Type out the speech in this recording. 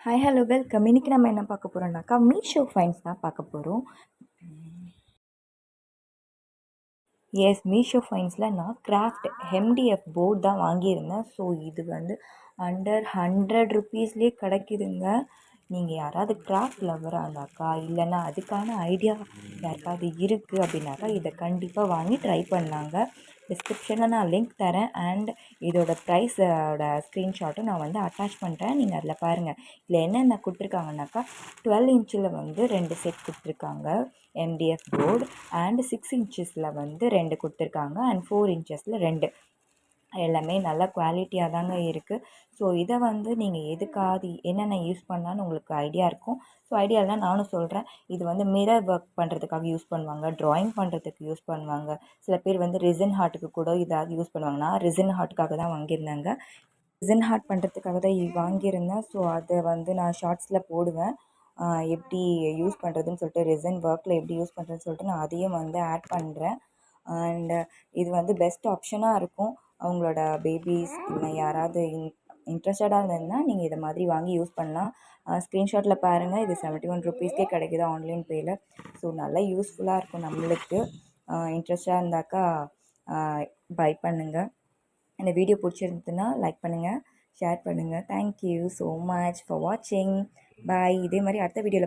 Hi hello welcome. இன்றைக்கி நம்ம என்ன பார்க்க போகிறோம்னாக்கா மீஷோ ஃபைன்ஸ் தான் பார்க்க போகிறோம். மீஷோ ஃபைன்ஸில் நான் கிராஃப்ட் எம்டிஎஃப் போர்ட் தான் வாங்கியிருந்தேன். ஸோ இது வந்து அண்டர் 100 ருப்பீஸ்லேயே கிடைக்குதுங்க. நீங்கள் யாராவது கிராஃப்ட் லவராக இருந்தாக்கா இல்லைன்னா அதுக்கான ஐடியா யாருக்காவது இருக்குது அப்படின்னாக்கா இதை கண்டிப்பாக வாங்கி ட்ரை பண்ணலாங்க. டிஸ்கிரிப்ஷனில் நான் லிங்க் தரேன் அண்ட் இதோட ப்ரைஸோட ஸ்க்ரீன்ஷாட்டும் நான் வந்து அட்டாச் பண்ணுறேன். நீங்கள் அதில் பாருங்கள். இதில் என்னென்ன கொடுத்துருக்காங்கனாக்கா 12 இன்ச்சில் வந்து 2 செட் கொடுத்துருக்காங்க எம்டிஎஃப் போர்டு அண்ட் 6 இன்ச்சஸில் வந்து 2 கொடுத்துருக்காங்க அண்ட் 4 இன்ச்சஸில் 2. எல்லாமே நல்ல குவாலிட்டியாக தாங்க இருக்குது. ஸோ இதை வந்து நீங்கள் எதுக்காவது என்னென்ன யூஸ் பண்ணலான்னு உங்களுக்கு ஐடியா இருக்கும். ஸோ ஐடியாலாம் நானும் சொல்கிறேன். இது வந்து மிரர் ஒர்க் பண்ணுறதுக்காக யூஸ் பண்ணுவாங்க, ட்ராயிங் பண்ணுறதுக்கு யூஸ் பண்ணுவாங்க. சில பேர் வந்து ரிசன் ஹார்ட்டுக்கு கூட இதாவது யூஸ் பண்ணுவாங்க. நான் ரிசன் ஹார்ட்டுக்காக தான் வாங்கியிருந்தேங்க. ரிசன் ஹார்ட் பண்ணுறதுக்காக தான் வாங்கியிருந்தேன். ஸோ அதை வந்து நான் ஷார்ட்ஸில் போடுவேன். எப்படி யூஸ் பண்ணுறதுன்னு சொல்லிட்டு ரிசன் ஒர்க்கில் எப்படி யூஸ் பண்ணுறதுன்னு சொல்லிட்டு நான் அதையும் வந்து ஆட் பண்ணுறேன். அண்டு இது வந்து பெஸ்ட் ஆப்ஷனாக இருக்கும். அவங்களோட பேபிஸ் இல்லை யாராவது இன்ட்ரெஸ்டடாக இருந்ததுன்னா நீங்கள் இதை மாதிரி வாங்கி யூஸ் பண்ணலாம். ஸ்க்ரீன்ஷாட்டில் பாருங்கள். இது 71 ருப்பீஸ்க்கே கிடைக்கிது ஆன்லைன் பேயில். ஸோ நல்லா யூஸ்ஃபுல்லாக இருக்கும் நம்மளுக்கு. இன்ட்ரெஸ்டாக இருந்தாக்கா பை பண்ணுங்கள். இந்த வீடியோ பிடிச்சிருந்ததுன்னா லைக் பண்ணுங்கள், ஷேர் பண்ணுங்கள். தேங்க்யூ ஸோ மச் ஃபார் வாட்சிங். பாய். இதே மாதிரி அடுத்த வீடியோவில்